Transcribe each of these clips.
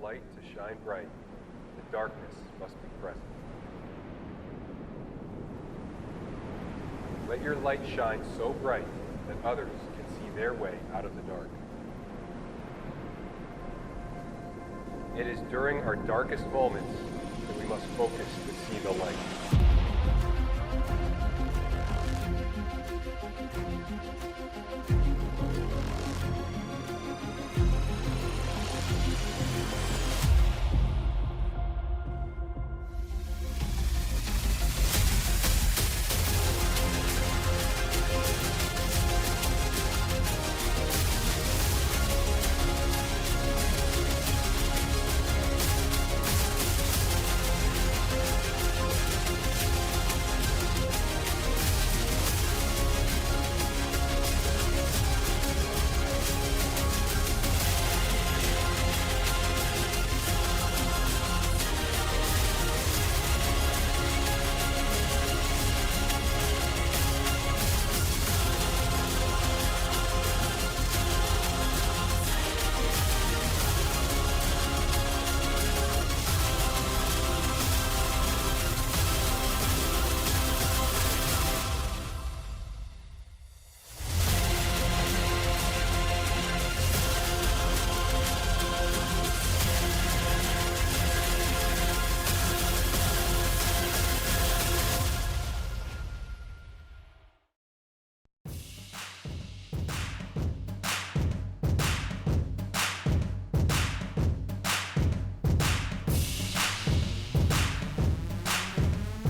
light to shine bright. The darkness must be present. Let your light shine so bright that others can see their way out of the dark. It is during our darkest moments that we must focus to see the light.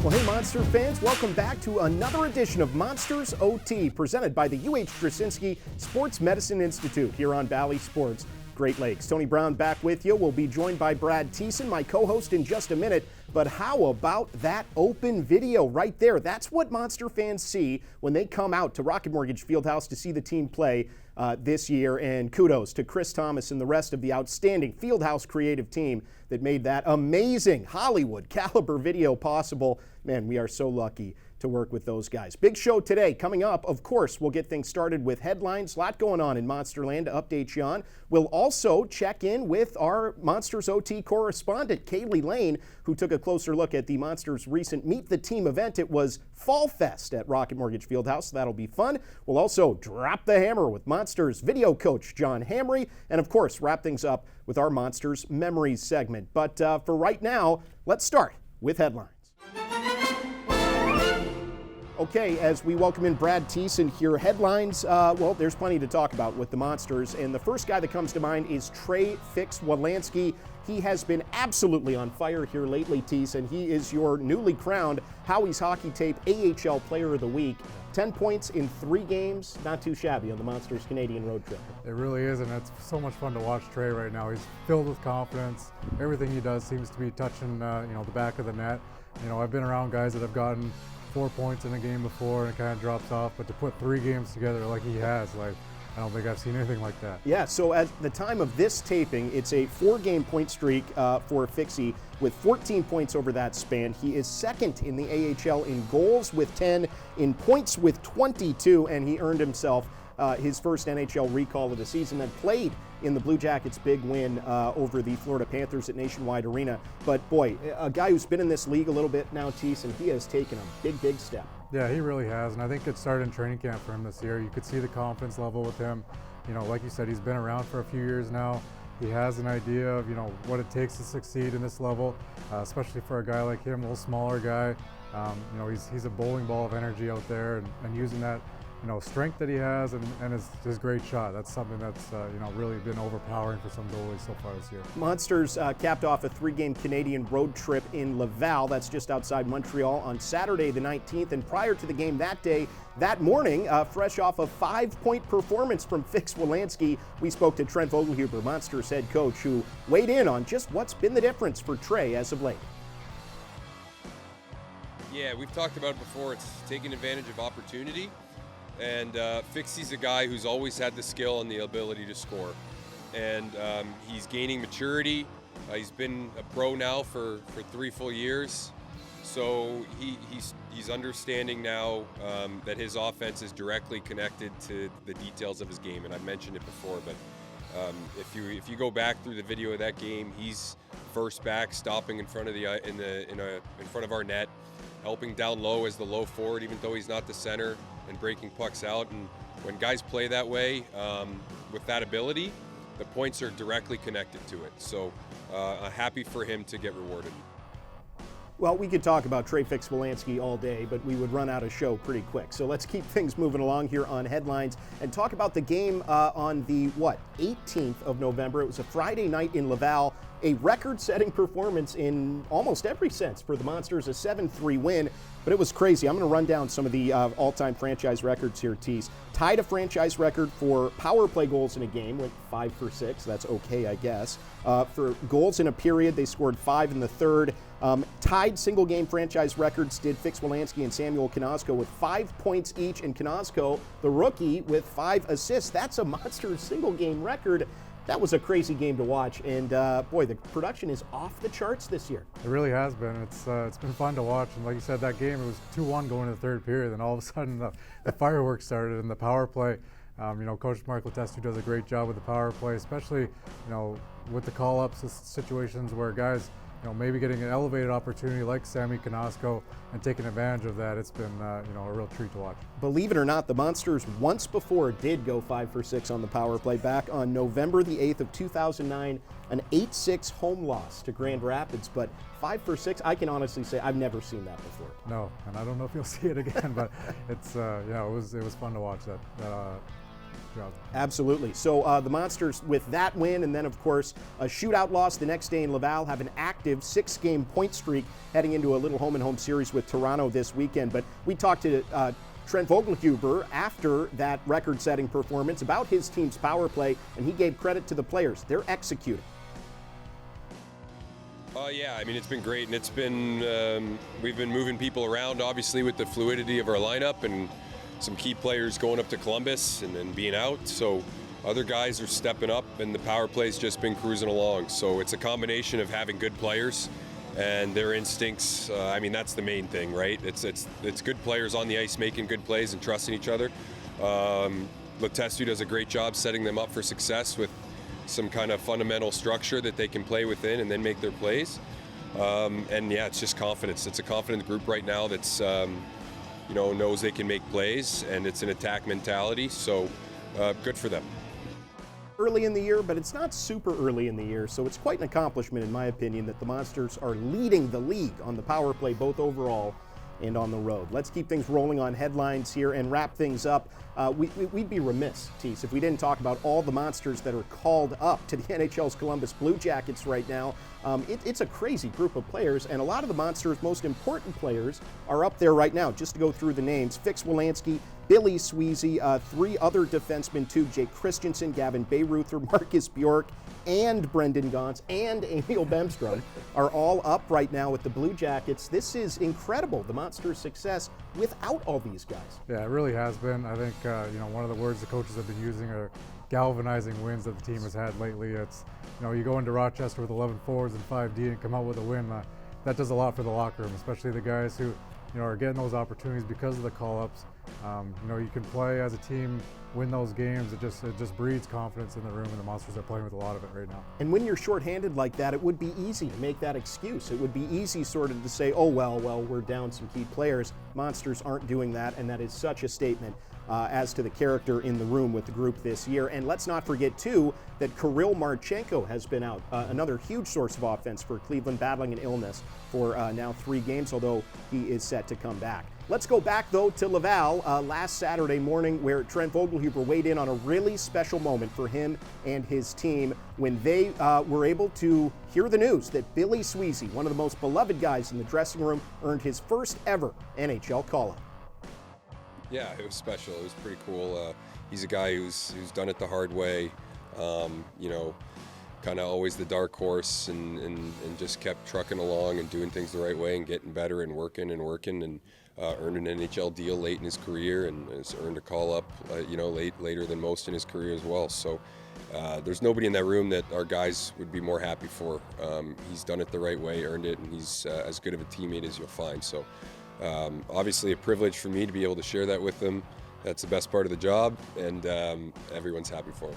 Well, hey, Monster fans, welcome back to another edition of Monsters OT, presented by the UH Drasinski Sports Medicine Institute here on Valley Sports Great Lakes. Tony Brown back with you. We'll be joined by Brad Thiessen, my co-host, in just a minute. But how about that open video right there? That's what Monster fans see when they come out to Rocket Mortgage Fieldhouse to see the team play this year. And kudos to Chris Thomas and the rest of the outstanding Fieldhouse creative team that made that amazing Hollywood caliber video possible. Man, we are so lucky to work with those guys. Big show today. Coming up, of course, we'll get things started with headlines. A lot going on in Monsterland to update you on. We'll also check in with our Monsters OT correspondent, Kailey Lane, who took a closer look at the Monsters' recent Meet the Team event. It was Fall Fest at Rocket Mortgage Fieldhouse. That'll be fun. We'll also drop the hammer with Monsters video coach John Hamry, and of course, wrap things up with our Monsters Memories segment. But for right now, let's start with headlines. Okay, as we welcome in Brad Thiessen here, headlines, well, there's plenty to talk about with the Monsters, and the first guy that comes to mind is Trey Fix-Wolanski. He has been absolutely on fire here lately, Thiessen. He is your newly crowned Howie's Hockey Tape AHL Player of the Week. 10 points in 3 games, not too shabby on the Monsters Canadian road trip. It really is, and it's so much fun to watch Trey right now. He's filled with confidence. Everything he does seems to be touching, the back of the net. I've been around guys that have gotten 4 points in a game before and it kind of drops off, but to put 3 games together like he has, I don't think I've seen anything like that. Yeah, so at the time of this taping, it's a 4-game point streak for Fixie with 14 points over that span. He is second in the AHL in goals with 10, in points with 22, and he earned himself his first NHL recall of the season and played in the Blue Jackets' big win over the Florida Panthers at Nationwide Arena. But boy, a guy who's been in this league a little bit now, Thiessen, he has taken a big step. Yeah, he really has, and I think it started in training camp for him this year. You could see the confidence level with him. Like you said, he's been around for a few years now. He has an idea of, what it takes to succeed in this level, especially for a guy like him, a little smaller guy. He's a bowling ball of energy out there, and using that strength that he has and his great shot. That's something that's really been overpowering for some goalies so far this year. Monsters capped off a 3-game Canadian road trip in Laval. That's just outside Montreal on Saturday the 19th. And prior to the game that morning, fresh off a 5-point performance from Fix-Wolanski, we spoke to Trent Vogelhuber, Monsters head coach, who weighed in on just what's been the difference for Trey as of late. Yeah, we've talked about it before. It's taking advantage of opportunity. And Fixie's a guy who's always had the skill and the ability to score. And he's gaining maturity. He's been a pro now for 3 full years. So he's understanding now that his offense is directly connected to the details of his game. And I've mentioned it before, but If you go back through the video of that game, he's first back, stopping in front of in front of our net, helping down low as the low forward, even though he's not the center, and breaking pucks out. And when guys play that way, with that ability, the points are directly connected to it. So happy for him to get rewarded. Well, we could talk about Trey Fix-Wolansky all day, but we would run out of show pretty quick. So let's keep things moving along here on headlines and talk about the game on the, 18th of November. It was a Friday night in Laval, a record-setting performance in almost every sense for the Monsters, a 7-3 win. But it was crazy. I'm going to run down some of the all-time franchise records here, Tease. Tied a franchise record for power play goals in a game, went 5 for 6. That's okay, I guess. For goals in a period, they scored 5 in the third. Tied single-game franchise records did Fix-Wolansky and Samuel Konozko with 5 points each, and Konozko, the rookie, with 5 assists. That's a Monsters single-game record. That was a crazy game to watch, and boy, the production is off the charts this year. It really has been. It's been fun to watch, and like you said, that game, it was 2-1 going into the third period, and all of a sudden the fireworks started in the power play. Coach Mark Letestu does a great job with the power play, especially with the call-ups situations where guys maybe getting an elevated opportunity like Sammy Konozko and taking advantage of that. It's been a real treat to watch. Believe it or not, the Monsters once before did go 5 for 6 on the power play back on November the 8th of 2009, an 8-6 home loss to Grand Rapids, but 5 for 6, I can honestly say I've never seen that before. No, and I don't know if you'll see it again, but it's it was fun to watch that. Absolutely. So the Monsters with that win, and then of course a shootout loss the next day in Laval, have an active 6-game point streak heading into a little home-and-home series with Toronto this weekend. But we talked to Trent Vogelhuber after that record-setting performance about his team's power play, and he gave credit to the players. They're executing. Yeah, I mean, it's been great, and it's been we've been moving people around, obviously, with the fluidity of our lineup, and some key players going up to Columbus and then being out. So other guys are stepping up, and the power play's just been cruising along. So it's a combination of having good players and their instincts. I mean, that's the main thing, right? It's good players on the ice making good plays and trusting each other. Letestu does a great job setting them up for success with some kind of fundamental structure that they can play within and then make their plays. And yeah, it's just confidence. It's a confident group right now that's knows they can make plays, and it's an attack mentality, so good for them. Early in the year, but it's not super early in the year, so it's quite an accomplishment, in my opinion, that the Monsters are leading the league on the power play, both overall and on the road. Let's keep things rolling on headlines here and wrap things up. We'd be remiss, Tease, if we didn't talk about all the Monsters that are called up to the NHL's Columbus Blue Jackets right now. It's a crazy group of players, and a lot of the Monsters' most important players are up there right now. Just to go through the names: Fix-Wolansky, Billy Sweezy, 3 other defensemen too: Jake Christensen, Gavin Bayreuther, Marcus Bjork, and Brendan Gaunce, and Emil Bemstrom are all up right now with the Blue Jackets. This is incredible, the Monsters' success without all these guys. Yeah, it really has been. I think one of the words the coaches have been using are galvanizing wins that the team has had lately. It's you go into Rochester with 11 forwards and 5D and come out with a win. That does a lot for the locker room, especially the guys who are getting those opportunities because of the call-ups. You can play as a team, win those games. It just breeds confidence in the room, and the Monsters are playing with a lot of it right now. And when you're shorthanded like that, it would be easy to make that excuse. It would be easy sort of to say, oh, well, we're down some key players. Monsters aren't doing that, and that is such a statement as to the character in the room with the group this year. And let's not forget, too, that Kirill Marchenko has been out, another huge source of offense for Cleveland, battling an illness for now 3 games, although he is set to come back. Let's go back, though, to Laval last Saturday morning, where Trent Vogelhuber weighed in on a really special moment for him and his team when they were able to hear the news that Billy Sweezy, one of the most beloved guys in the dressing room, earned his first ever NHL call-up. Yeah, it was special. It was pretty cool. He's a guy who's done it the hard way, kind of always the dark horse, and just kept trucking along and doing things the right way and getting better and working and earned an NHL deal late in his career, and has earned a call-up, later than most in his career as well. So there's nobody in that room that our guys would be more happy for. He's done it the right way, earned it, and he's as good of a teammate as you'll find. So obviously a privilege for me to be able to share that with them. That's the best part of the job, and everyone's happy for him.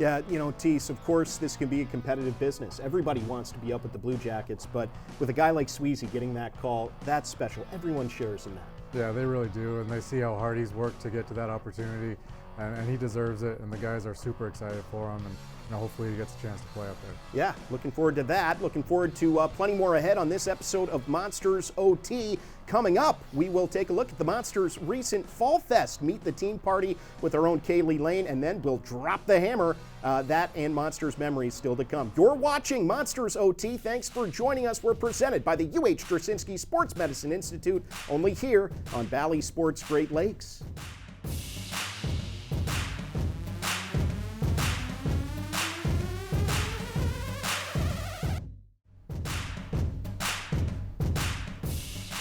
Yeah, you know, Thiessen, of course, this can be a competitive business. Everybody wants to be up with the Blue Jackets, but with a guy like Sweezy getting that call, that's special. Everyone shares in that. Yeah, they really do, and they see how hard he's worked to get to that opportunity, and he deserves it, and the guys are super excited for him, and hopefully he gets a chance to play up there. Yeah, looking forward to that. Looking forward to plenty more ahead on this episode of Monsters OT. Coming up, we will take a look at the Monsters' recent Fall Fest Meet the Team party with our own Kailey Lane, and then we'll drop the hammer. That and Monsters memories still to come. You're watching Monsters OT. Thanks for joining us. We're presented by the UH Straczynski Sports Medicine Institute, only here on Valley Sports Great Lakes.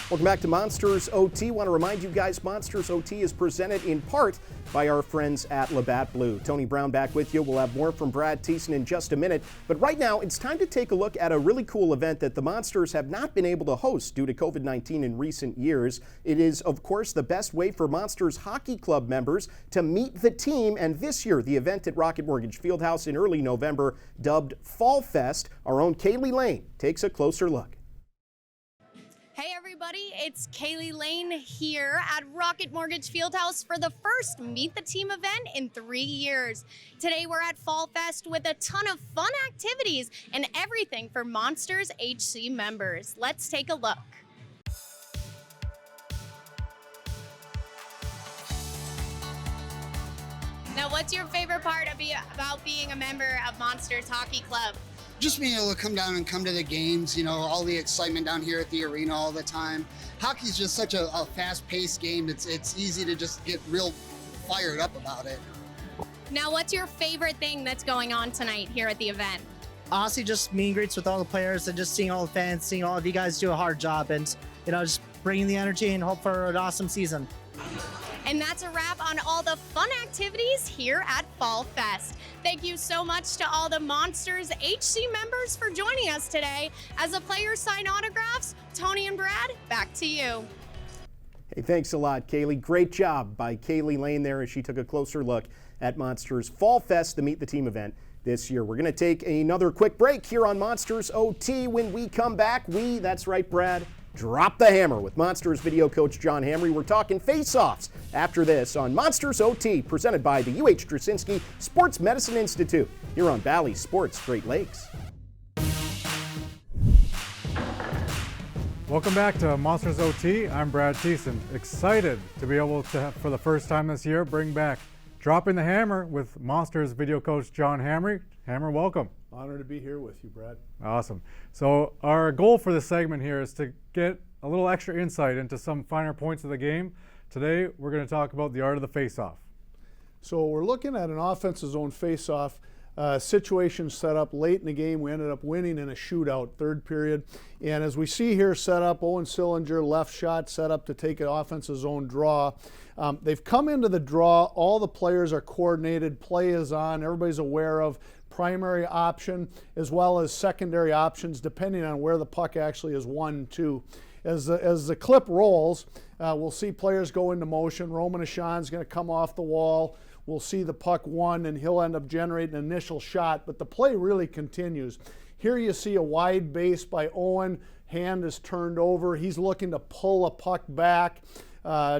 Welcome back to Monsters OT. Want to remind you guys, Monsters OT is presented in part by our friends at Labatt Blue. Tony Brown back with you. We'll have more from Brad Thiessen in just a minute. But right now, it's time to take a look at a really cool event that the Monsters have not been able to host due to COVID-19 in recent years. It is, of course, the best way for Monsters Hockey Club members to meet the team. And this year, the event at Rocket Mortgage Fieldhouse in early November, dubbed Fall Fest, our own Kailey Lane takes a closer look. Hey everybody, it's Kailey Lane here at Rocket Mortgage Fieldhouse for the first Meet the Team event in 3 years. Today we're at Fall Fest with a ton of fun activities and everything for Monsters HC members. Let's take a look. Now, what's your favorite part about being a member of Monsters Hockey Club? Just being able to come down and come to the games, all the excitement down here at the arena all the time. Hockey's just such a fast-paced game. It's easy to just get real fired up about it. Now, what's your favorite thing that's going on tonight here at the event? Honestly, just meet and greets with all the players and just seeing all the fans, seeing all of you guys do a hard job and, just bringing the energy and hope for an awesome season. And that's a wrap on all the fun activities here at Fall Fest. Thank you so much to all the Monsters HC members for joining us today. As the players sign autographs, Tony and Brad, back to you. Hey, thanks a lot, Kailey. Great job by Kailey Lane there as she took a closer look at Monsters Fall Fest, the Meet the Team event this year. We're going to take another quick break here on Monsters OT. When we come back, that's right, Brad, drop the hammer with Monsters video coach John Hamry. We're talking face-offs after this on Monsters OT, presented by the UH Straczynski Sports Medicine Institute here on Valley Sports Great Lakes. Welcome back to Monsters OT. I'm Brad Thiessen. Excited to be able to, for the first time this year, bring back Dropping the Hammer with Monsters video coach John Hamry. Hammer, welcome. Honored to be here with you, Brad. Awesome. So our goal for this segment here is to get a little extra insight into some finer points of the game. Today, we're going to talk about the art of the face-off. So we're looking at an offensive zone face-off situation set up late in the game. We ended up winning in a shootout, third period. And as we see here set up, Owen Sillinger, left shot set up to take an offensive zone draw. They've come into the draw. All the players are coordinated. Play is on. Everybody's aware of primary option as well as secondary options depending on where the puck actually is won to. As the clip rolls, we'll see players go into motion. Roman Ashan's going to come off the wall. We'll see the puck won, and he'll end up generating an initial shot, but the play really continues. Here you see a wide base by Owen. Hand is turned over. He's looking to pull a puck back.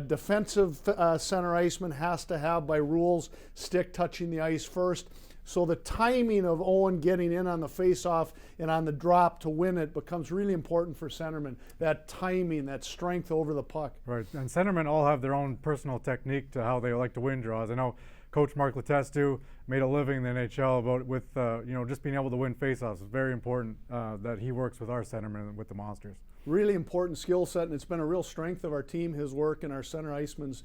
Defensive center iceman has to have, by rules, stick touching the ice first. So the timing of Owen getting in on the faceoff and on the drop to win it becomes really important for centermen. That timing, that strength over the puck. Right, and centermen all have their own personal technique to how they like to win draws. I know Coach Mark Letestu made a living in the NHL with just being able to win faceoffs. It's very important that he works with our centermen with the Monsters. Really important skill set, and it's been a real strength of our team, his work and our center iceman's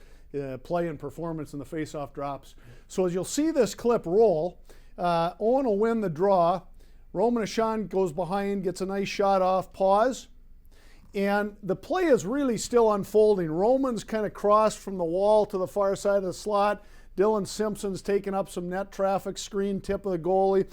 play and performance in the faceoff drops. So as you'll see this clip roll, Owen will win the draw. Roman Ashan goes behind, gets a nice shot off, pause. And the play is really still unfolding. Roman's kind of crossed from the wall to the far side of the slot, Dylan Simpson's taking up some net traffic, screen tip of the goalie.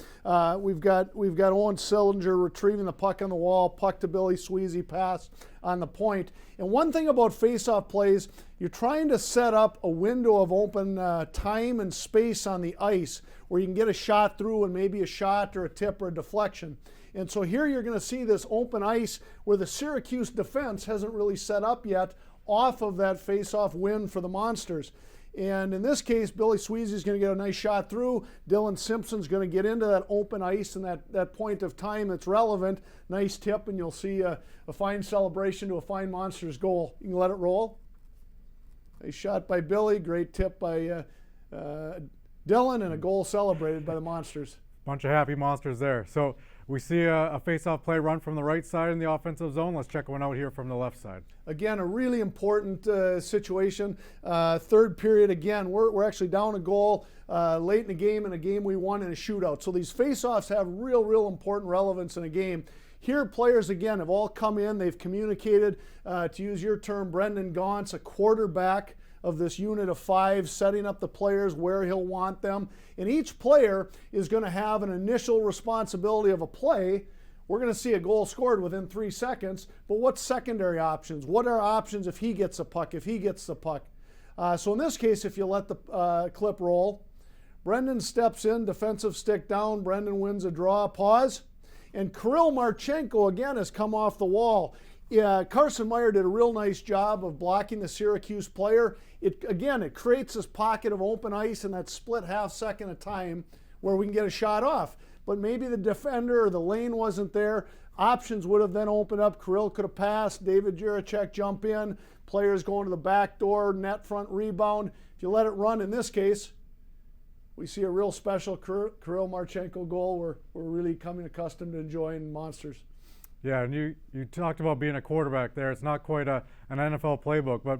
We've got Owen Sillinger retrieving the puck on the wall, puck to Billy Sweezy, pass on the point. And one thing about face-off plays, you're trying to set up a window of open time and space on the ice where you can get a shot through and maybe a shot or a tip or a deflection. And so here you're going to see this open ice where the Syracuse defense hasn't really set up yet off of that face-off win for the Monsters. And in this case, Billy Sweezy's going to get a nice shot through. Dylan Simpson's going to get into that open ice and that point of time that's relevant. Nice tip, and you'll see a fine celebration to a fine Monsters goal. You can let it roll. Nice shot by Billy. Great tip by Dylan, and a goal celebrated by the Monsters. Bunch of happy Monsters there. So we see a face-off play run from the right side in the offensive zone. Let's check one out here from the left side. Again, a really important situation. Third period, again, we're actually down a goal late in the game, in a game we won in a shootout. So these face-offs have real important relevance in a game. Here, players, again, have all come in. They've communicated, to use your term, Brendan Gauntz, a quarterback of this unit of 5, setting up the players where he'll want them. And each player is going to have an initial responsibility of a play. We're going to see a goal scored within 3 seconds, but what's secondary options? What are options if he gets a puck, if he gets the puck? So in this case, if you let the clip roll, Brendan steps in, defensive stick down, Brendan wins a draw, pause, and Kirill Marchenko again has come off the wall. Carson Meyer did a real nice job of blocking the Syracuse player. It creates this pocket of open ice in that split half second of time where we can get a shot off. But maybe the defender or the lane wasn't there. Options would have then opened up. Kirill could have passed. David Jiricek jump in. Players going to the back door, net front rebound. If you let it run in this case, we see a real special Kirill Marchenko goal we're really coming accustomed to enjoying Monsters. Yeah, and you talked about being a quarterback there. It's not quite an NFL playbook, but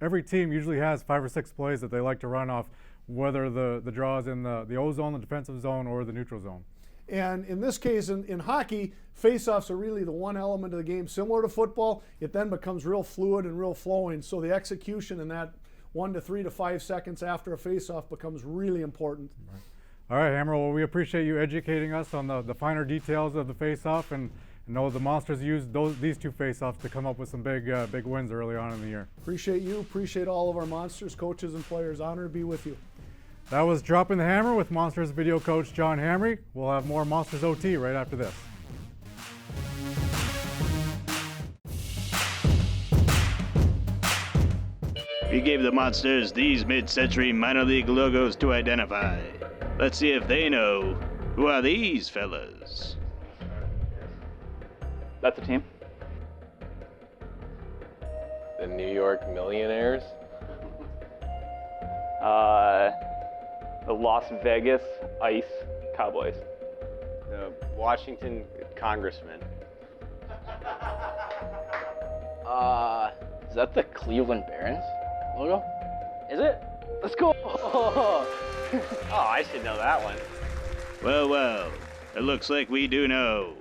every team usually has 5 or 6 plays that they like to run off, whether the draw is in the O zone, the defensive zone, or the neutral zone. And in this case, in hockey, faceoffs are really the one element of the game. Similar to football, it then becomes real fluid and real flowing. So the execution in that 1 to 3 to 5 seconds after a faceoff becomes really important. Right. All right, Hammer, well, we appreciate you educating us on the finer details of the faceoff, and know the Monsters used these 2 faceoffs to come up with some big wins early on in the year. Appreciate you. Appreciate all of our Monsters coaches and players. Honor to be with you. That was Dropping the Hammer with Monsters video coach John Hamry. We'll have more Monsters OT right after this. We gave the Monsters these mid-century minor league logos to identify. Let's see if they know who are these fellas. That's a team. The New York Millionaires? The Las Vegas Ice Cowboys. The Washington Congressman. Is that the Cleveland Barons logo? Is it? Let's go! Oh, I should know that one. Well, it looks like we do know.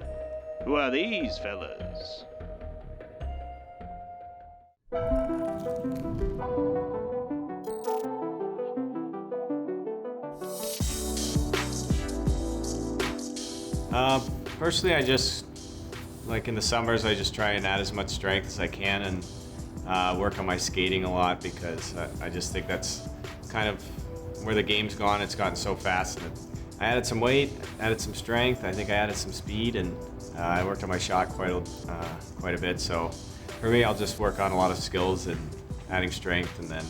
Who are these fellas? Personally, I just, like in the summers, I just try and add as much strength as I can and work on my skating a lot, because I just think that's kind of where the game's gone. It's gotten so fast. And I added some weight, added some strength. I think I added some speed, and I worked on my shot quite a bit. So for me, I'll just work on a lot of skills and adding strength, and then,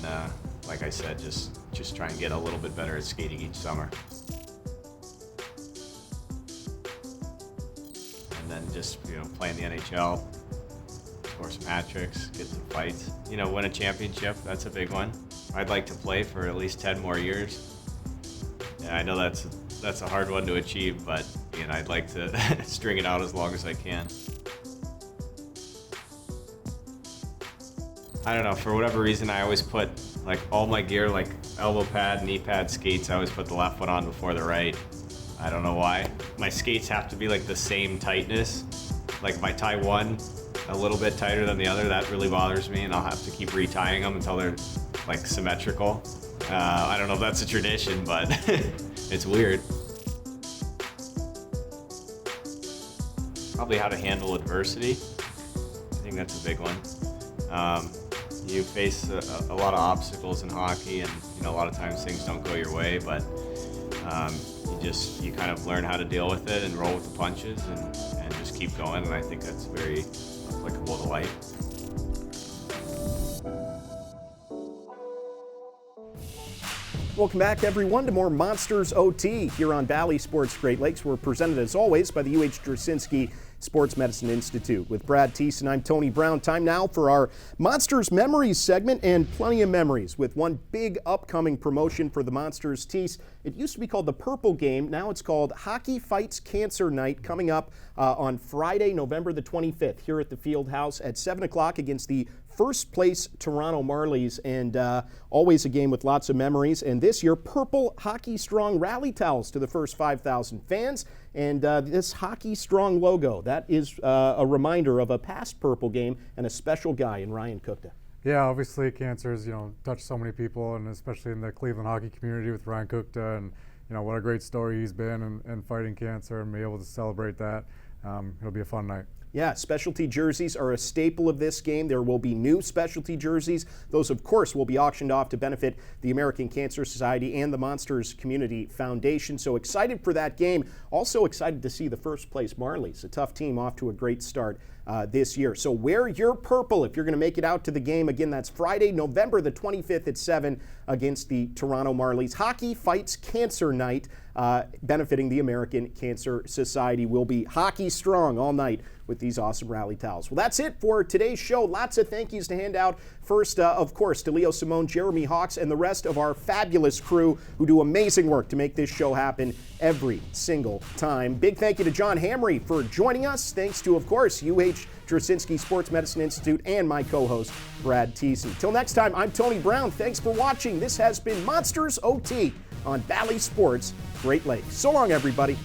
like I said, just try and get a little bit better at skating each summer. And then just, playing the NHL, score some hat tricks, get some fights, win a championship. That's a big one. I'd like to play for at least 10 more years. Yeah, I know that's a hard one to achieve, but I'd like to string it out as long as I can. I don't know, for whatever reason, I always put all my gear, like elbow pad, knee pad, skates, I always put the left one on before the right. I don't know why. My skates have to be the same tightness. Like if I tie one a little bit tighter than the other, that really bothers me, and I'll have to keep retying them until they're symmetrical. I don't know if that's a tradition, but it's weird. Probably how to handle adversity. I think that's a big one. You face a lot of obstacles in hockey, and a lot of times things don't go your way, but you kind of learn how to deal with it and roll with the punches and just keep going, and I think that's very applicable to life. Welcome back, everyone, to more Monsters OT here on Valley Sports Great Lakes. We're presented, as always, by the UH Drasinski Sports Medicine Institute. With Brad Thiessen, I'm Tony Brown. Time now for our Monsters Memories segment, and plenty of memories with one big upcoming promotion for the Monsters. Thiess, it used to be called the Purple Game. Now it's called Hockey Fights Cancer Night, coming up on Friday, November the 25th, here at the Field House at 7 o'clock against the first place Toronto Marlies, and always a game with lots of memories. And this year, purple Hockey Strong rally towels to the first 5,000 fans. And this Hockey Strong logo, that is a reminder of a past Purple Game and a special guy in Ryan Cookta. Yeah, obviously cancer's, touched so many people, and especially in the Cleveland hockey community with Ryan Cookta, and what a great story he's been in fighting cancer, and be able to celebrate that. It'll be a fun night. Yeah, specialty jerseys are a staple of this game. There will be new specialty jerseys. Those, of course, will be auctioned off to benefit the American Cancer Society and the Monsters Community Foundation. So excited for that game. Also excited to see the first place Marlies, a tough team, off to a great start this year. So wear your purple if you're going to make it out to the game. Again, that's Friday, November the 25th at 7 against the Toronto Marlies. Hockey Fights Cancer Night, benefiting the American Cancer Society. Will be hockey strong all night with these awesome rally towels. Well, that's it for today's show. Lots of thank yous to hand out. First, of course, to Leo Simone, Jeremy Hawks, and the rest of our fabulous crew who do amazing work to make this show happen every single time. Big thank you to John Hamry for joining us. Thanks to, of course, UH Drasinski Sports Medicine Institute and my co-host, Brad Thiessen. Till next time, I'm Tony Brown. Thanks for watching. This has been Monsters OT on Valley Sports Great Lakes. So long, everybody.